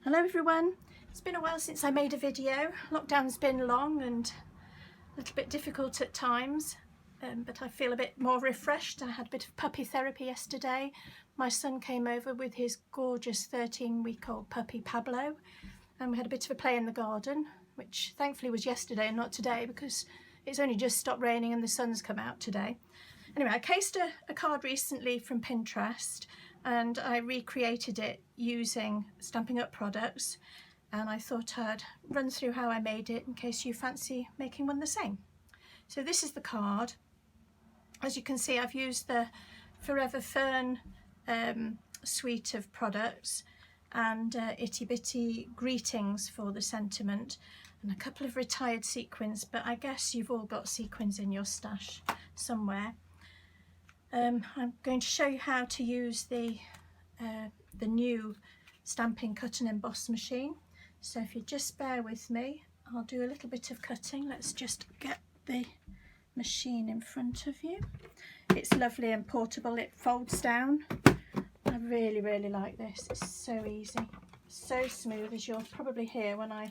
Hello everyone, it's been a while since I made a video. Lockdown's been long and a little bit difficult at times, but I feel a bit more refreshed. I had a bit of puppy therapy yesterday. My son came over with his gorgeous 13-week-old puppy Pablo, and we had a bit of a play in the garden, which thankfully was yesterday and not today because it's only just stopped raining and the sun's come out today. Anyway, I cased a card recently from Pinterest and I recreated it using Stampin' Up products, and I thought I'd run through how I made it in case you fancy making one the same. So this is the card. As you can see, I've used the Forever Fern suite of products and itty bitty greetings for the sentiment and a couple of retired sequins, but I guess you've all got sequins in your stash somewhere. I'm going to show you how to use the new Stampin' Cut and Emboss machine. So if you just bear with me, I'll do a little bit of cutting. Let's just get the machine in front of you. It's lovely and portable. It folds down. I really like this. It's so easy, so smooth, as you'll probably hear when I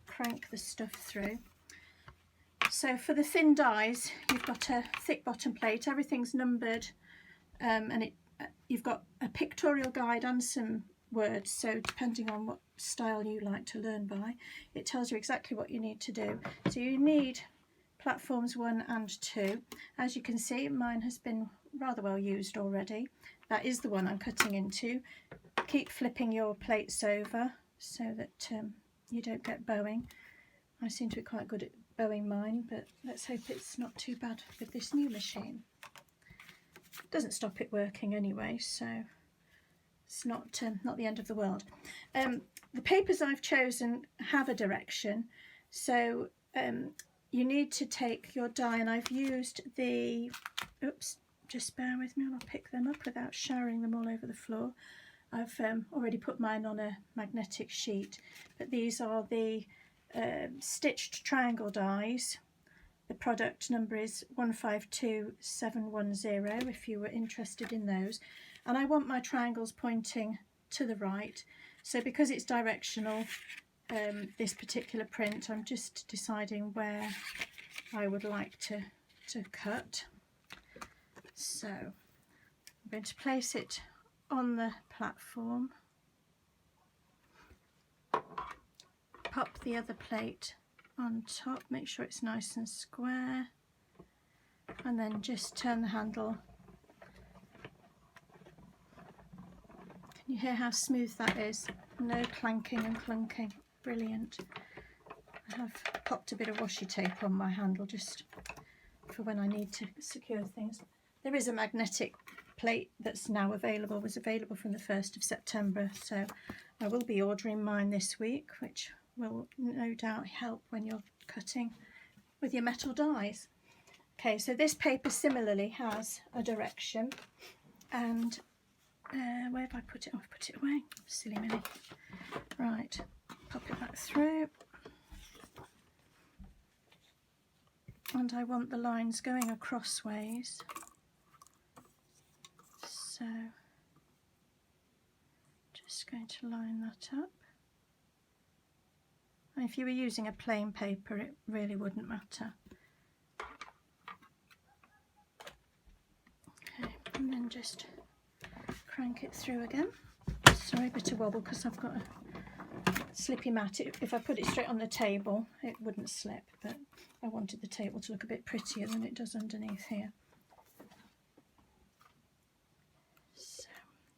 crank the stuff through. So for the thin dies, you've got a thick bottom plate, everything's numbered, and you've got a pictorial guide and some words, so depending on what style you like to learn by, it tells you exactly what you need to do. So you need platforms 1 and 2. As you can see, mine has been rather well used already. That is the one I'm cutting into. Keep flipping your plates over so that you don't get bowing. I seem to be quite good at bowing mine, but let's hope it's not too bad with this new machine. It doesn't stop it working anyway, so it's not the end of the world. The papers I've chosen have a direction, so you need to take your die, and I've used the, oops, just bear with me and I'll pick them up without showering them all over the floor. I've already put mine on a magnetic sheet, but these are the stitched triangle dies. The product number is 152710 if you were interested in those, and I want my triangles pointing to the right, so because it's directional, this particular print, I'm just deciding where I would like to cut. So I'm going to place it on the platform, pop the other plate on top, make sure it's nice and square, and then just turn the handle. Can you hear how smooth that is? No clanking and clunking. Brilliant. I have popped a bit of washi tape on my handle just for when I need to secure things. There is a magnetic plate that's now available, was available from the 1st of September, so I will be ordering mine this week, which will no doubt help when you're cutting with your metal dies. Okay, so this paper similarly has a direction, and where have I put it? Oh, I've put it away. Silly Millie. Right, pop it back through. And I want the lines going across ways. So, just going to line that up. And if you were using a plain paper, it really wouldn't matter. Okay, and then just crank it through again. Sorry, a bit of wobble because I've got a slippy mat. If I put it straight on the table, it wouldn't slip, but I wanted the table to look a bit prettier than it does underneath here. So,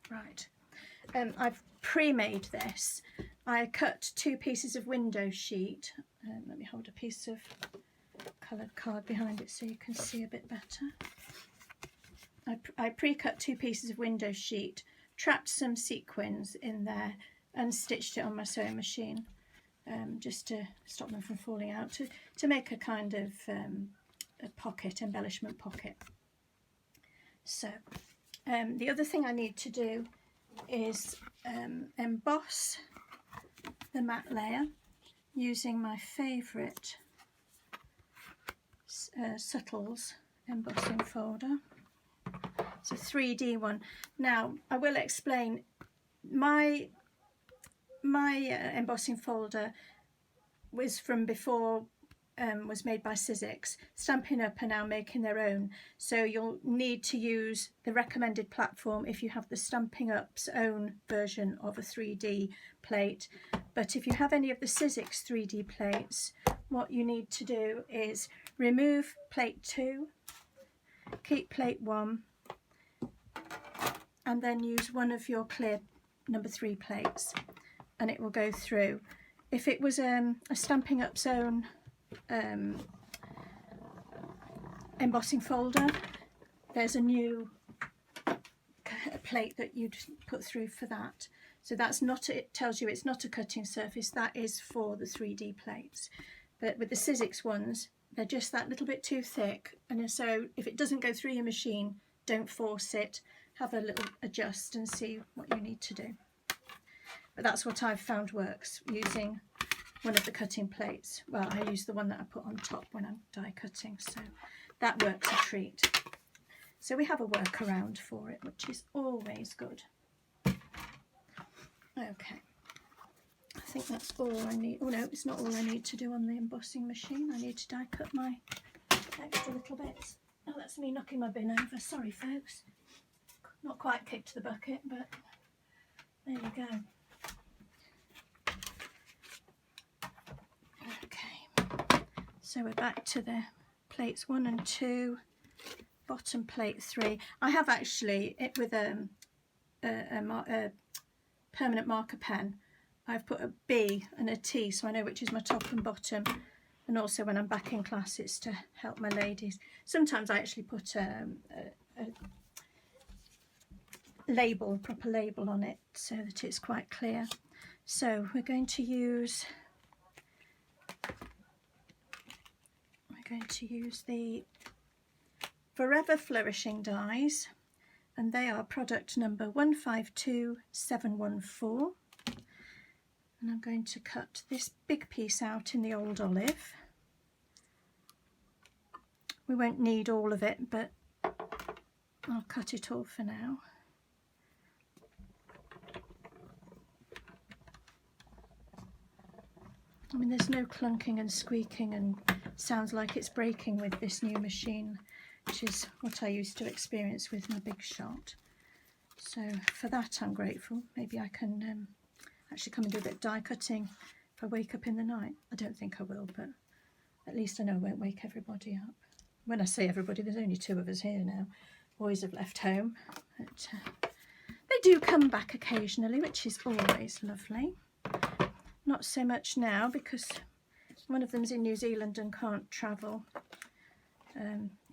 right. I've pre-made this. I cut 2 pieces of window sheet. Let me hold a piece of coloured card behind it so you can see a bit better. I pre-cut 2 pieces of window sheet, trapped some sequins in there and stitched it on my sewing machine just to stop them from falling out, to make a kind of a pocket, embellishment pocket. So the other thing I need to do is emboss the matte layer using my favourite Subtles embossing folder. It's a 3D one. Now I will explain, my my embossing folder was from before, was made by Sizzix. Stampin' Up are now making their own, so you'll need to use the recommended platform if you have the Stampin' Up's own version of a 3D plate. But if you have any of the Sizzix 3D plates, what you need to do is remove plate 2, keep plate 1, and then use one of your clear number 3 plates, and it will go through. If it was a Stampin' Up's own embossing folder, there's a new plate that you'd put through for that. So that's not, it tells you it's not a cutting surface, that is for the 3D plates. But with the Sizzix ones, they're just that little bit too thick, and so if it doesn't go through your machine, don't force it, have a little adjust and see what you need to do. But that's what I've found works, using one of the cutting plates. Well, I use the one that I put on top when I'm die cutting, so that works a treat. So we have a workaround for it, which is always good. Okay, I think that's all I need. Oh no, it's not all I need to do on the embossing machine. I need to die cut my extra little bits. Oh, that's me knocking my bin over. Sorry folks. Not quite kicked the bucket, but there you go. Okay, so we're back to the plates 1 and 2, bottom plate 3. I have actually, it with a permanent marker pen, I've put a B and a T so I know which is my top and bottom, and also when I'm back in class it's to help my ladies. Sometimes I actually put a label, proper label on it so that it's quite clear. So we're going to use the Forever Flourishing dies, and they are product number 152714, and I'm going to cut this big piece out in the old olive. We won't need all of it, but I'll cut it all for now. I mean, there's no clunking and squeaking and sounds like it's breaking with this new machine, which is what I used to experience with my Big Shot. So for that I'm grateful. Maybe I can actually come and do a bit of die cutting if I wake up in the night. I don't think I will, but at least I know I won't wake everybody up. When I say everybody, there's only 2 of us here now. Boys have left home, but they do come back occasionally, which is always lovely. Not so much now because one of them's in New Zealand and can't travel.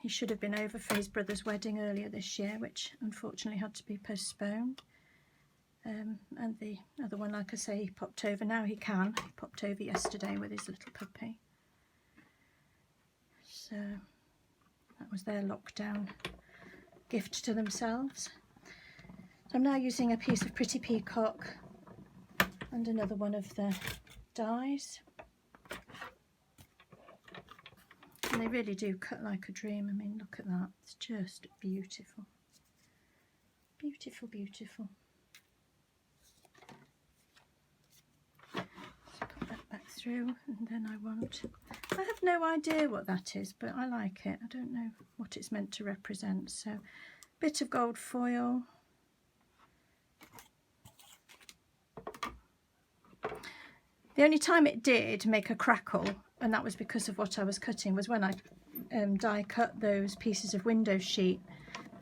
He should have been over for his brother's wedding earlier this year, which unfortunately had to be postponed. And the other one, like I say, he popped over. Now he can. He popped over yesterday with his little puppy. So that was their lockdown gift to themselves. So I'm now using a piece of Pretty Peacock and another one of the dies. And they really do cut like a dream. I mean, look at that. It's just beautiful. Beautiful, beautiful. So put that back through, and then I have no idea what that is, but I like it. I don't know what it's meant to represent. So bit of gold foil. The only time it did make a crackle, and that was because of what I was cutting, was when I die cut those pieces of window sheet,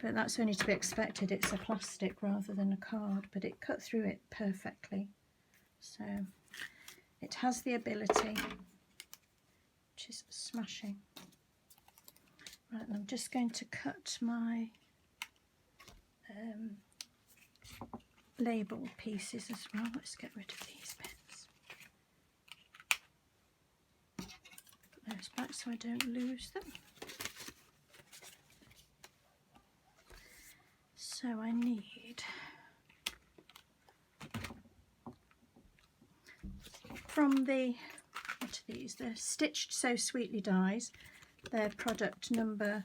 but that's only to be expected. It's a plastic rather than a card, but it cut through it perfectly. So it has the ability, which is smashing. Right, and I'm just going to cut my label pieces as well. Let's get rid of these bits. Those back so I don't lose them. So I need, from the, what are these? They're Stitched So Sweetly dies. They're product number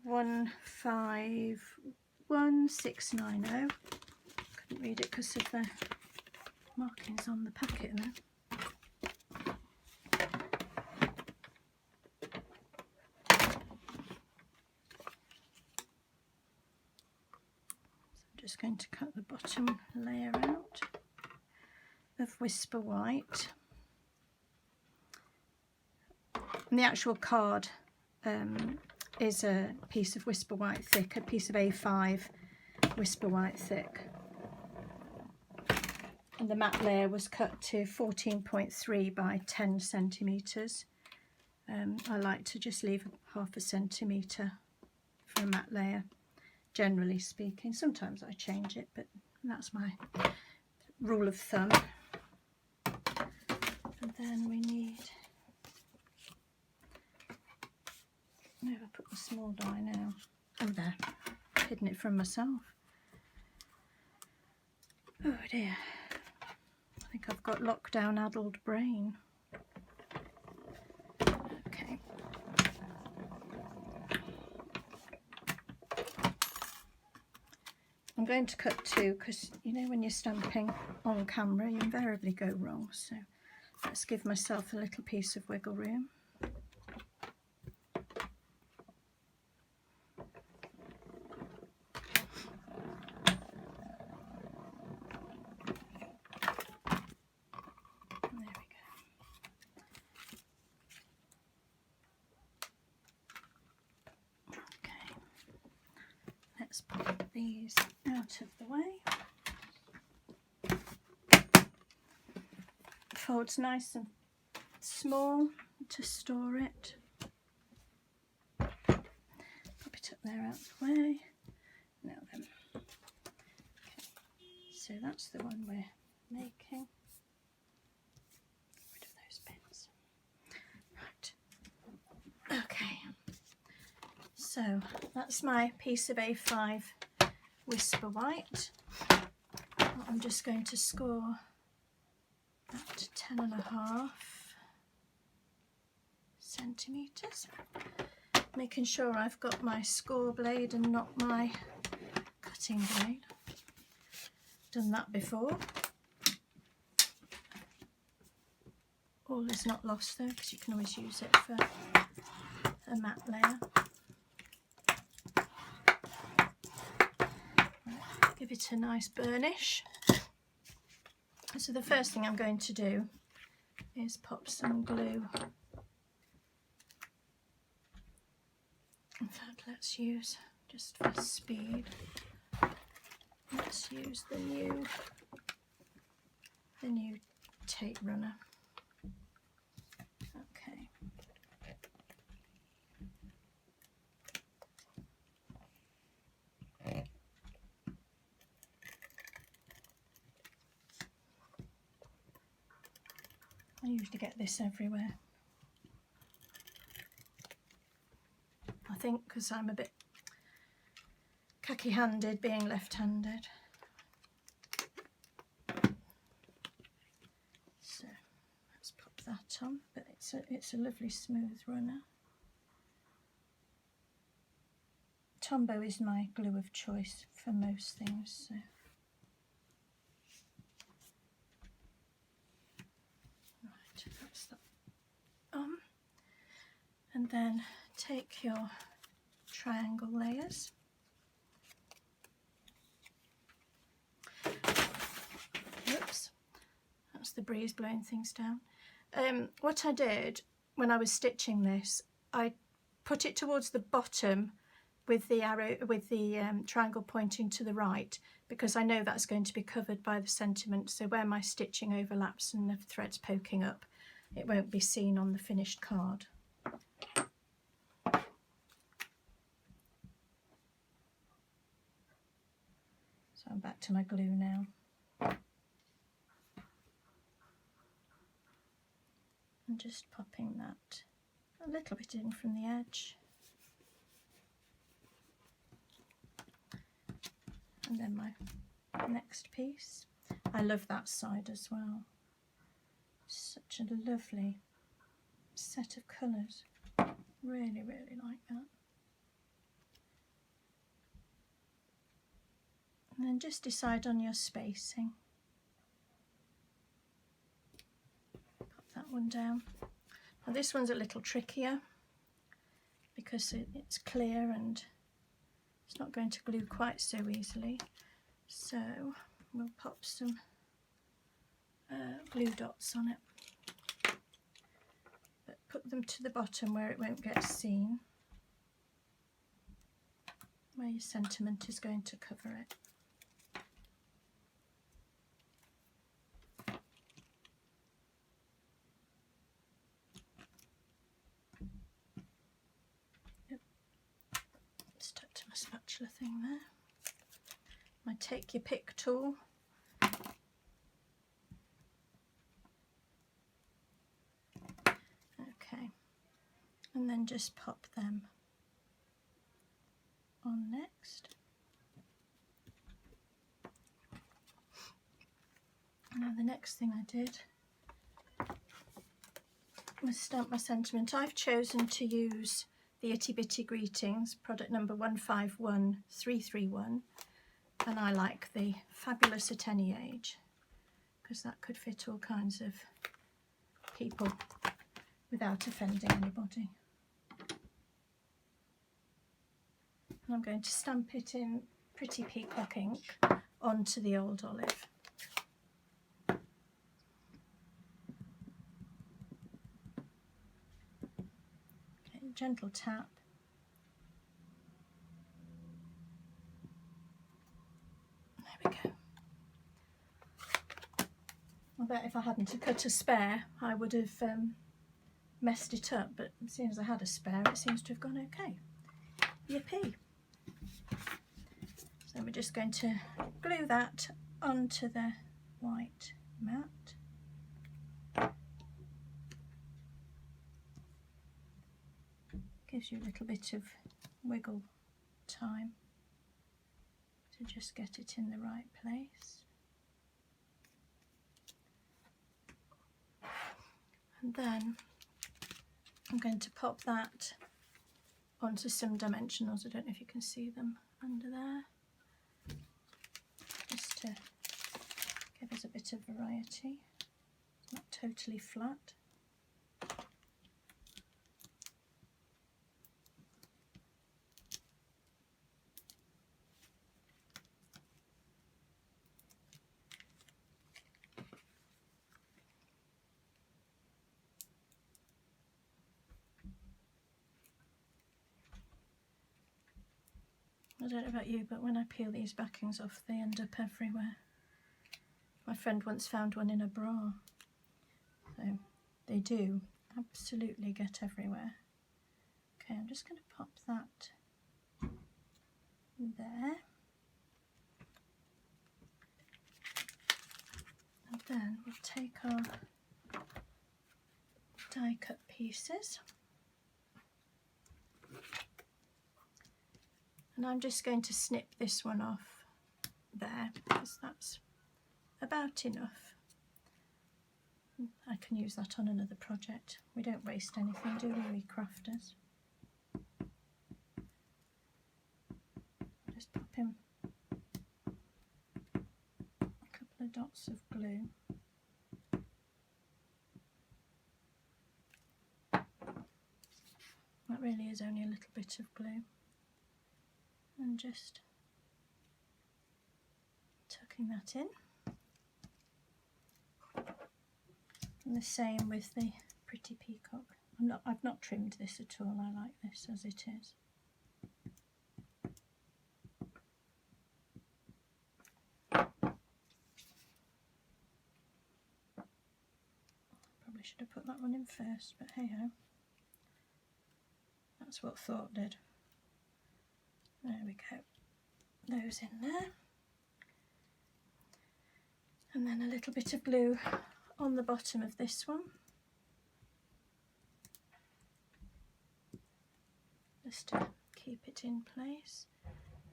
151690. Couldn't read it because of the markings on the packet then. Just going to cut the bottom layer out of Whisper White. And the actual card is a piece of Whisper White thick, a piece of A5 Whisper White thick. And the matte layer was cut to 14.3 by 10 centimetres. I like to just leave half a centimetre for a matte layer, generally speaking. Sometimes I change it, but that's my rule of thumb. And then we need, where have I put the small die now? Oh, there, hidden it from myself. Oh dear, I think I've got lockdown addled brain. Okay. I'm going to cut two because, you know, when you're stamping on camera you invariably go wrong, so let's give myself a little piece of wiggle room. There we go. Okay, let's pop these out of the way. Folds nice and small to store it. Pop it up there out of the way. Now then, okay. So that's the one we're making. Get rid of those bits. Right. Okay. So that's my piece of A5 Whisper White. I'm just going to score that to 10.5 centimetres, making sure I've got my score blade and not my cutting blade. Done that before. All is not lost though, because you can always use it for a matte layer. Right, give it a nice burnish. So the first thing I'm going to do is pop some glue. In fact, let's use, just for speed, let's use the new tape runner. Okay. I usually get this everywhere. I think because I'm a bit khaki-handed, being left-handed. So let's pop that on. But it's a lovely smooth runner. Tombow is my glue of choice for most things. So. That's that on, and then take your triangle layers. Oops, that's the breeze blowing things down. What I did when I was stitching this, I put it towards the bottom with the arrow, with the triangle pointing to the right, because I know that's going to be covered by the sentiment, so where my stitching overlaps and the thread's poking up, it won't be seen on the finished card. So I'm back to my glue now. And just popping that a little bit in from the edge. And then my next piece. I love that side as well. Such a lovely set of colours. Really, really like that. And then just decide on your spacing. one down. Now this one's a little trickier because it's clear and it's not going to glue quite so easily. So we'll pop some glue dots on it, but put them to the bottom where it won't get seen, where your sentiment is going to cover it. Stuck to my spatula thing there. I take your pick tool, okay, and then just pop them on next. Now the next thing I did was stamp my sentiment. I've chosen to use the Itty Bitty Greetings, product number 151331, and I like the Fabulous at Any Age because that could fit all kinds of people without offending anybody. And I'm going to stamp it in Pretty Peacock ink onto the old olive. Okay, gentle tap. There we go. I bet if I hadn't cut a spare, I would have messed it up, but as soon as I had a spare, it seems to have gone okay. Yippee! So we're just going to glue that onto the white mat. Gives you a little bit of wiggle time to just get it in the right place. And then I'm going to pop that onto some dimensionals. I don't know if you can see them under there, just to give us a bit of variety. It's not totally flat. I don't know about you, but when I peel these backings off, they end up everywhere. My friend once found one in a bra. So they do absolutely get everywhere. Okay, I'm just going to pop that there. And then we'll take our die cut pieces. And I'm just going to snip this one off there because that's about enough. I can use that on another project. We don't waste anything, do we crafters? Just pop in a couple of dots of glue. That really is only a little bit of glue. And just tucking that in. And the same with the Pretty Peacock. I've not trimmed this at all. I like this as it is. Probably should have put that one in first, but hey ho. That's what thought did. There we go, those in there. And then a little bit of glue on the bottom of this one. Just to keep it in place.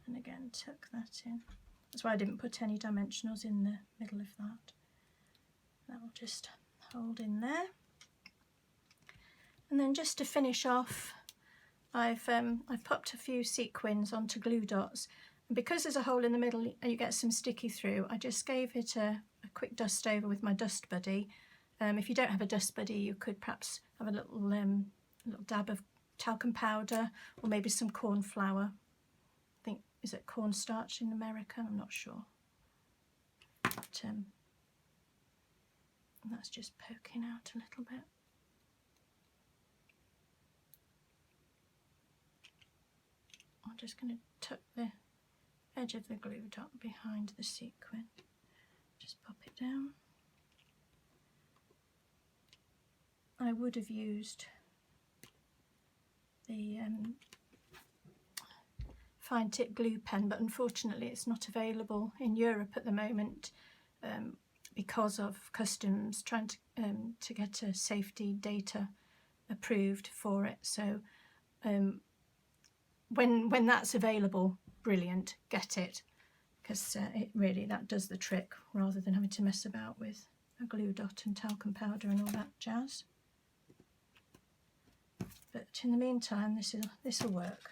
And again, tuck that in. That's why I didn't put any dimensionals in the middle of that. That will just hold in there. And then just to finish off, I've popped a few sequins onto glue dots, and because there's a hole in the middle and you get some sticky through, I just gave it a quick dust over with my dust buddy, If you don't have a dust buddy, you could perhaps have a little dab of talcum powder, or maybe some corn flour. I think, is it cornstarch in America? I'm not sure. But, that's just poking out a little bit. I'm just going to tuck the edge of the glue dot behind the sequin. Just pop it down. I would have used the fine tip glue pen, but unfortunately it's not available in Europe at the moment because of customs trying to get a safety data approved for it. So when that's available, brilliant, get it, because it really, that does the trick, rather than having to mess about with a glue dot and talcum powder and all that jazz. But in the meantime, this will work.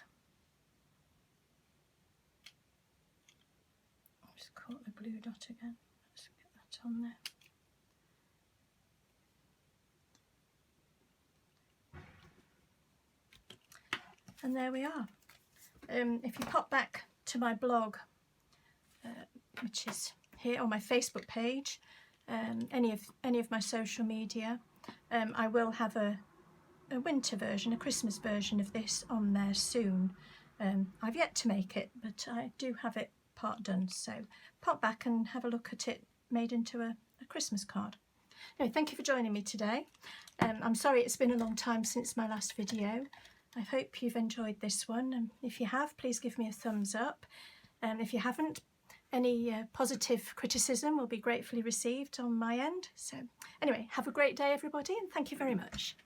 I'll just caught the glue dot again. Let's get that on there. And there we are. If you pop back to my blog, which is here on my Facebook page, any of my social media, I will have a winter version, a Christmas version of this on there soon. I've yet to make it, but I do have it part done, so pop back and have a look at it made into a Christmas card. Anyway, thank you for joining me today. I'm sorry it's been a long time since my last video. I hope you've enjoyed this one, and if you have, please give me a thumbs up. If you haven't, any positive criticism will be gratefully received on my end. So anyway, have a great day everybody, and thank you very much.